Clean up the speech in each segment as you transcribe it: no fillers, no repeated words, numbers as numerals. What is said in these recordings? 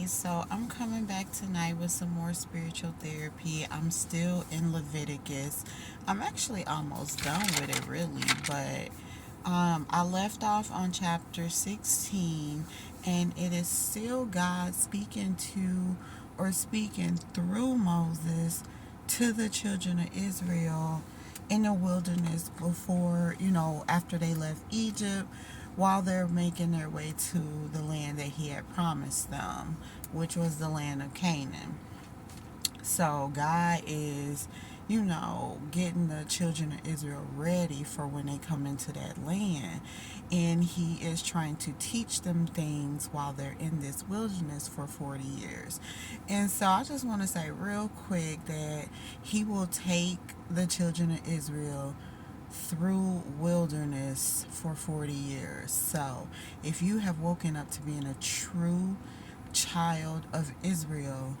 So I'm coming back tonight with some more spiritual therapy. I'm still in Leviticus. I'm actually almost done with it, really, but I left off on chapter 16, and it is still God speaking to or speaking through Moses to the children of Israel in the wilderness before, after they left Egypt, while they're making their way to the land that He had promised them, which was the land of Canaan. So God is, getting the children of Israel ready for when they come into that land. And He is trying to teach them things while they're in this wilderness for 40 years. And so I just want to say real quick that He will take the children of Israel through wilderness for 40 years. So if you have woken up to being a true child of Israel,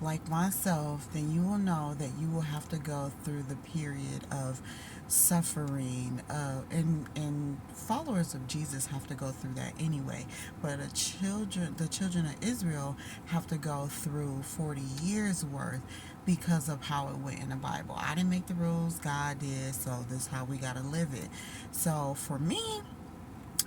like myself, then you will know that you will have to go through the period of suffering. And followers of Jesus have to go through that anyway. But the children of Israel have to go through 40 years worth because of how it went in the Bible. I didn't make the rules, God did, so this is how we got to live it. So for me,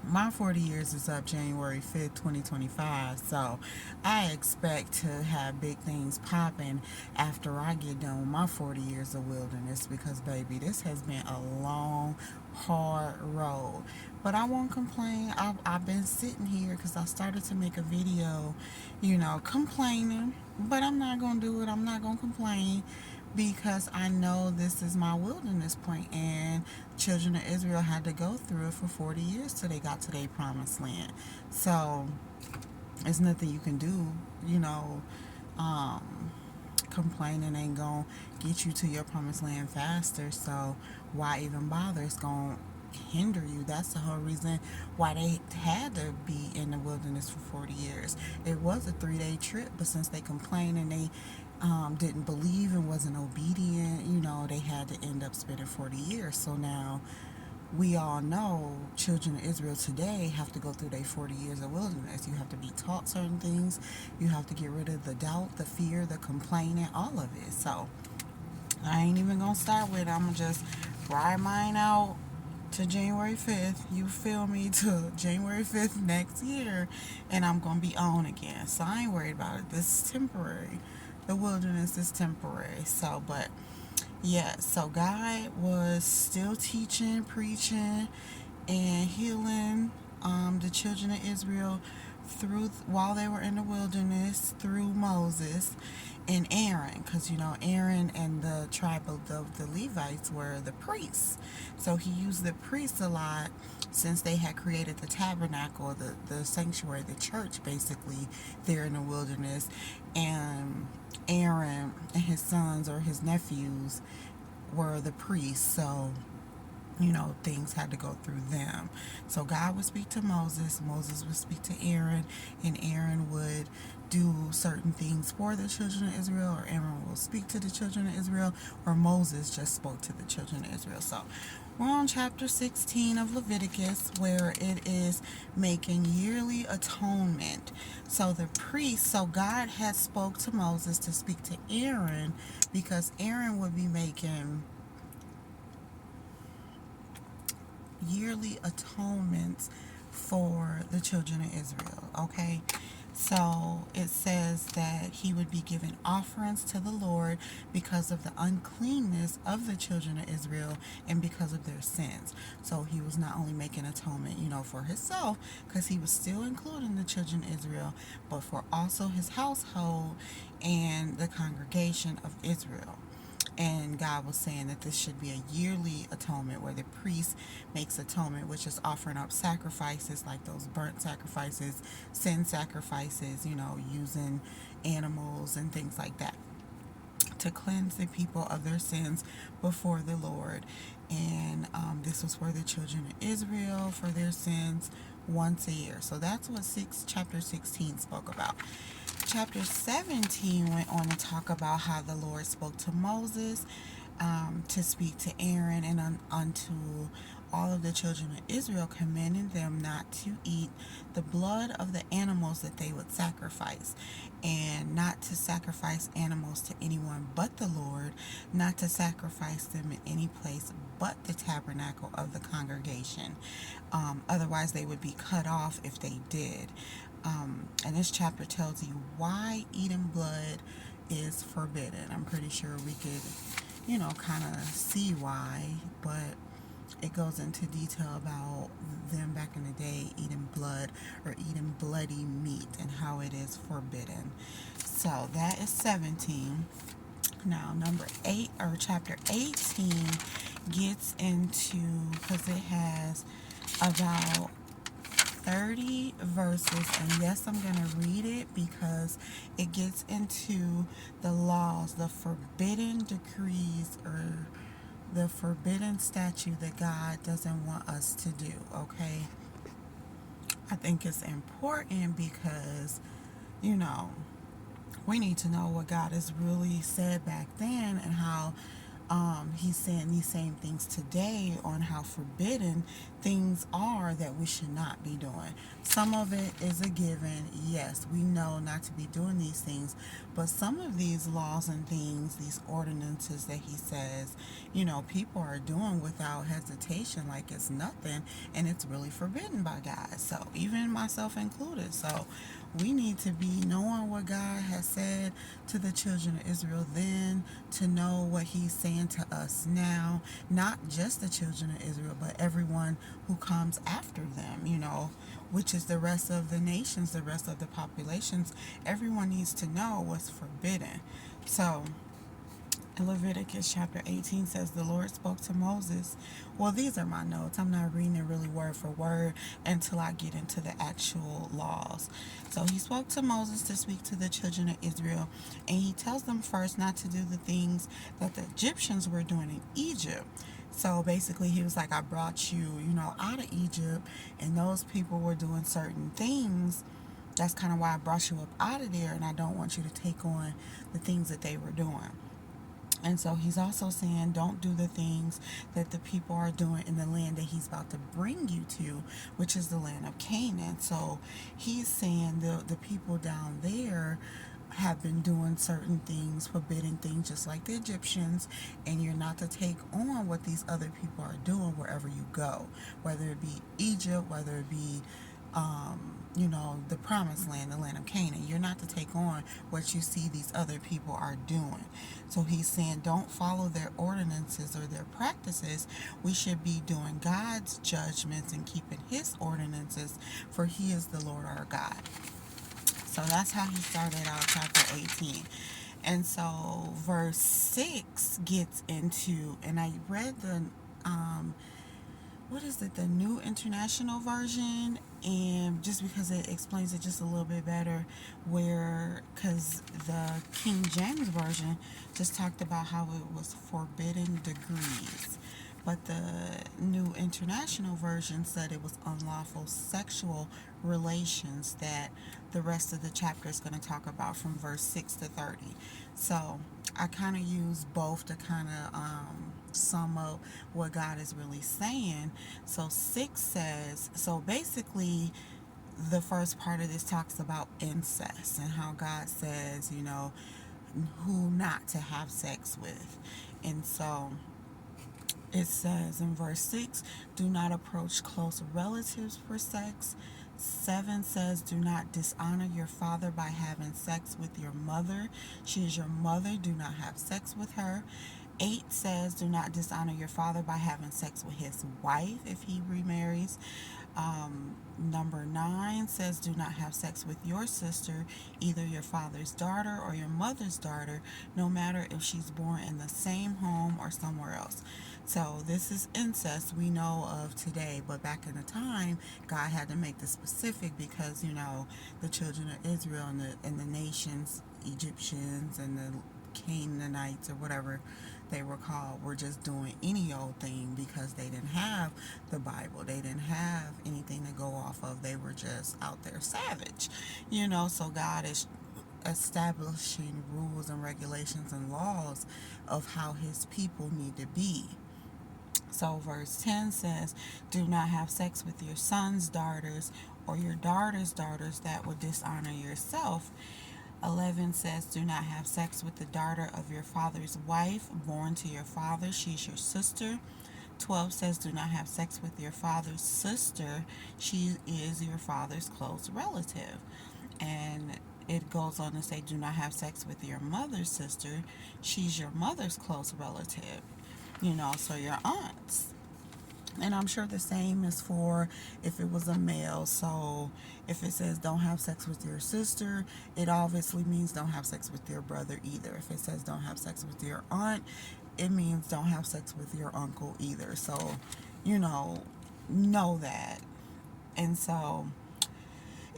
my 40 years is up January 5th, 2025. So I expect to have big things popping after I get done with my 40 years of wilderness because, baby, this has been a long, hard road. But I won't complain. I've been sitting here because I started to make a video, complaining. But I'm not going to do it. I'm not going to complain because I know this is my wilderness point, and children of Israel had to go through it for 40 years till they got to their promised land. So there's nothing you can do, you know. Um, Complaining ain't gonna get you to your promised land faster. So why even bother? It's gonna hinder you. That's the whole reason why they had to be in the wilderness for 40 years. It was a 3-day trip, but since they complained and they didn't believe and wasn't obedient, they had to end up spending 40 years. So now we all know children of Israel today have to go through their 40 years of wilderness. You have to be taught certain things. You have to get rid of the doubt, the fear, the complaining, all of it. So I ain't even going to start with it. I'm going to just ride mine out to January 5th. You feel me? To January 5th next year. And I'm going to be on again. So I ain't worried about it. This is temporary. The wilderness is temporary. So, but yeah, so God was still teaching, preaching, and healing the children of Israel through while they were in the wilderness through Moses and Aaron, because Aaron and the tribe of the Levites were the priests, so he used the priests a lot since they had created the tabernacle, the sanctuary, the church, basically there in the wilderness. And Aaron and his sons or his nephews were the priests, so things had to go through them. So God would speak to Moses, Moses would speak to Aaron, and Aaron would do certain things for the children of Israel, or Aaron will speak to the children of Israel, or Moses just spoke to the children of Israel. So we're on chapter 16 of Leviticus, where it is making yearly atonement. So the priest, so God had spoke to Moses to speak to Aaron because Aaron would be making yearly atonements for the children of Israel. Okay, so it says that he would be giving offerings to the Lord because of the uncleanness of the children of Israel and because of their sins. So he was not only making atonement, for himself, because he was still including the children of Israel, but for also his household and the congregation of Israel. And God was saying that this should be a yearly atonement where the priest makes atonement, which is offering up sacrifices like those burnt sacrifices, sin sacrifices, using animals and things like that to cleanse the people of their sins before the Lord. And this was for the children of Israel for their sins once a year. So that's what chapter 16 spoke about. Chapter 17 went on to talk about how the Lord spoke to Moses to speak to Aaron and unto all of the children of Israel, commanding them not to eat the blood of the animals that they would sacrifice, and not to sacrifice animals to anyone but the Lord, not to sacrifice them in any place but the tabernacle of the congregation. Otherwise, they would be cut off if they did. And this chapter tells you why eating blood is forbidden. I'm pretty sure we could, kind of see why, but it goes into detail about them back in the day eating blood or eating bloody meat and how it is forbidden. So that is 17. Now, number 8 or chapter 18 gets into, because it has about 30 verses, and yes, I'm going to read it because it gets into the laws, the forbidden decrees, or the forbidden statute that God doesn't want us to do, okay? I think it's important because, you know, we need to know what God has really said back then, and how he's saying these same things today on how forbidden things are that we should not be doing. Some of it is a given. Yes, we know not to be doing these things, but some of these laws and things, these ordinances that he says, people are doing without hesitation, like it's nothing, and it's really forbidden by God. So, even myself included. So, we need to be knowing what God has said to the children of Israel then, to know what he's saying to us now, not just the children of Israel, but everyone who comes after them, which is the rest of the nations, the rest of the populations. Everyone needs to know what's forbidden. So, Leviticus chapter 18 says, the Lord spoke to Moses. Well, these are my notes. I'm not reading it really word for word until I get into the actual laws. So he spoke to Moses to speak to the children of Israel, and he tells them first not to do the things that the Egyptians were doing in Egypt. So basically, he was like, I brought you, out of Egypt, and those people were doing certain things. That's kind of why I brought you up out of there, and I don't want you to take on the things that they were doing. And so he's also saying, don't do the things that the people are doing in the land that he's about to bring you to, which is the land of Canaan. So he's saying the people down there have been doing certain things, forbidding things, just like the Egyptians, and you're not to take on what these other people are doing wherever you go, whether it be Egypt, whether it be the promised land, the land of Canaan. You're not to take on what you see these other people are doing. So he's saying, don't follow their ordinances or their practices. We should be doing God's judgments and keeping his ordinances, for he is the Lord our God. So that's how he started out chapter 18. And so verse 6 gets into, and I read the the New International Version, and just because it explains it just a little bit better, because the King James Version just talked about how it was forbidden degrees, but the New International Version said it was unlawful sexual relations, that the rest of the chapter is going to talk about from verse 6 to 30. So I kind of use both to kind of sum up what God is really saying. So 6 says, so basically the first part of this talks about incest and how God says, who not to have sex with. And so it says in verse 6, do not approach close relatives for sex. 7 says, do not dishonor your father by having sex with your mother. She is your mother. Do not have sex with her. 8 says, do not dishonor your father by having sex with his wife if he remarries. Number 9 says, do not have sex with your sister, either your father's daughter or your mother's daughter, no matter if she's born in the same home or somewhere else. So this is incest we know of today, but back in the time, God had to make this specific because, the children of Israel and the nations, Egyptians and the Canaanites or whatever they were called, were just doing any old thing because they didn't have the Bible. They didn't have anything to go off of. They were just out there savage, so God is establishing rules and regulations and laws of how his people need to be. So verse 10 says, do not have sex with your son's daughters or your daughter's daughters, that would dishonor yourself. 11 says, do not have sex with the daughter of your father's wife, born to your father. She's your sister. 12 says, do not have sex with your father's sister. She is your father's close relative. And it goes on to say, do not have sex with your mother's sister. She's your mother's close relative. So your aunts. And I'm sure the same is for if it was a male. So if it says don't have sex with your sister, it obviously means don't have sex with your brother either. If it says don't have sex with your aunt, it means don't have sex with your uncle either. So, you know that. And so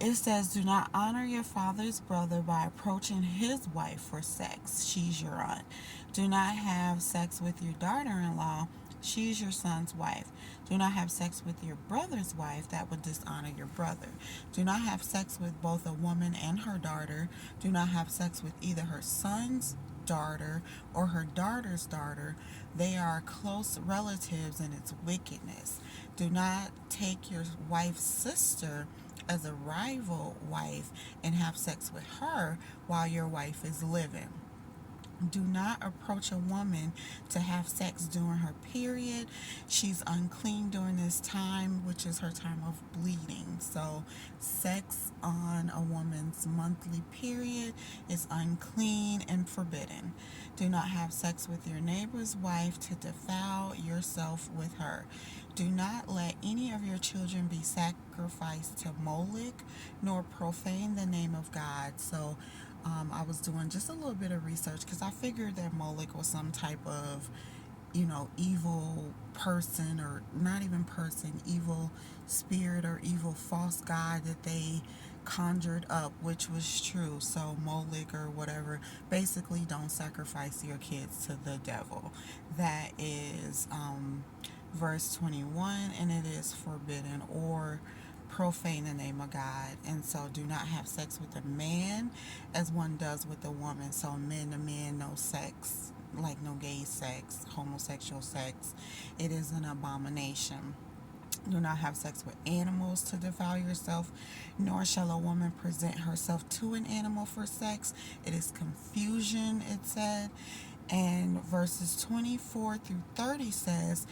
it says, do not honor your father's brother by approaching his wife for sex. She's your aunt. Do not have sex with your daughter in law. She's your son's wife. Do not have sex with your brother's wife. That would dishonor your brother. Do not have sex with both a woman and her daughter. Do not have sex with either her son's daughter or her daughter's daughter. They are close relatives and it's wickedness. Do not take your wife's sister as a rival wife and have sex with her while your wife is living. Do not approach a woman to have sex during her period. She's unclean during this time, which is her time of bleeding. So, sex on a woman's monthly period is unclean and forbidden. Do not have sex with your neighbor's wife to defile yourself with her. Do not let any of your children be sacrificed to Moloch, nor profane the name of God. So, I was doing just a little bit of research because I figured that Moloch was some type of, evil person, or not even person, evil spirit or evil false god that they conjured up, which was true. So Moloch or whatever, basically don't sacrifice your kids to the devil. That is verse 21, and it is forbidden, or profane the name of God. And so do not have sex with a man as one does with a woman. So men to men, no sex, like no gay sex, homosexual sex. It is an abomination. Do not have sex with animals to defile yourself, nor shall a woman present herself to an animal for sex. It is confusion, it said. And verses 24 through 30 says,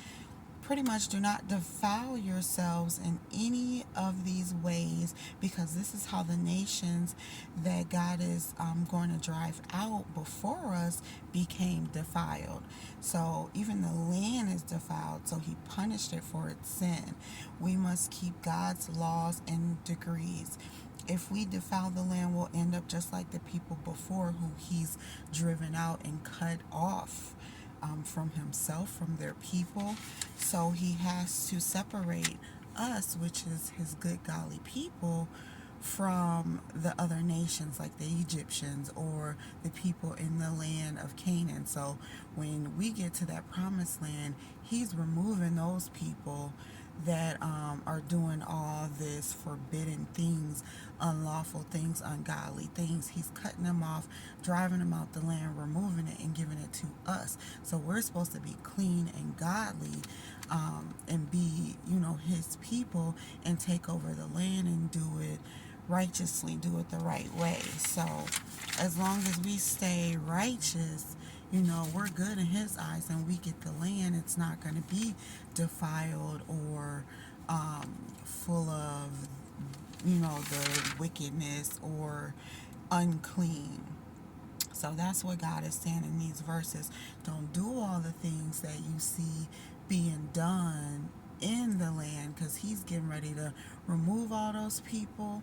pretty much, do not defile yourselves in any of these ways, because this is how the nations that God is going to drive out before us became defiled. So even the land is defiled, so he punished it for its sin. We must keep God's laws and decrees. If we defile the land, we'll end up just like the people before, who he's driven out and cut off from himself, from their people. So he has to separate us, which is his good, godly people, from the other nations like the Egyptians or the people in the land of Canaan. So when we get to that promised land, he's removing those people that are doing all this forbidden things, unlawful things, ungodly things. He's cutting them off, driving them out the land, removing it, and giving it to us. So we're supposed to be clean and godly, and be, his people, and take over the land and do it righteously, do it the right way. So as long as we stay righteous, we're good in his eyes, and we get the land. It's not going to be defiled or full of, the wickedness or unclean. So that's what God is saying in these verses. Don't do all the things that you see being done in the land, because he's getting ready to remove all those people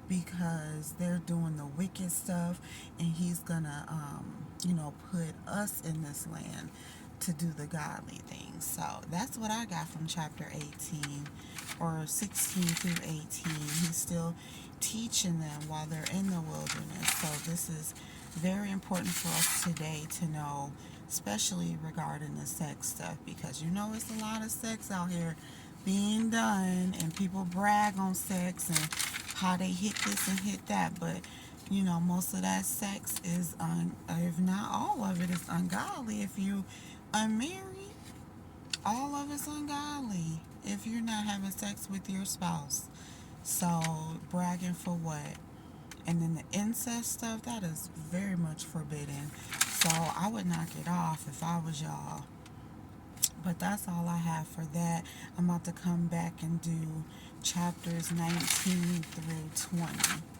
because they're doing the wicked stuff, and he's gonna put us in this land to do the godly things. So that's what I got from chapter 18, or 16 through 18. He's still teaching them while they're in the wilderness. So this is very important for us today to know, especially regarding the sex stuff, because it's a lot of sex out here being done, and people brag on sex and how they hit this and hit that, but most of that sex is if not all of it is ungodly. If you unmarried, all of it's ungodly if you're not having sex with your spouse. So, bragging for what? And then the incest stuff, that is very much forbidden. So, I would knock it off if I was y'all. But that's all I have for that. I'm about to come back and do chapters 19 through 20.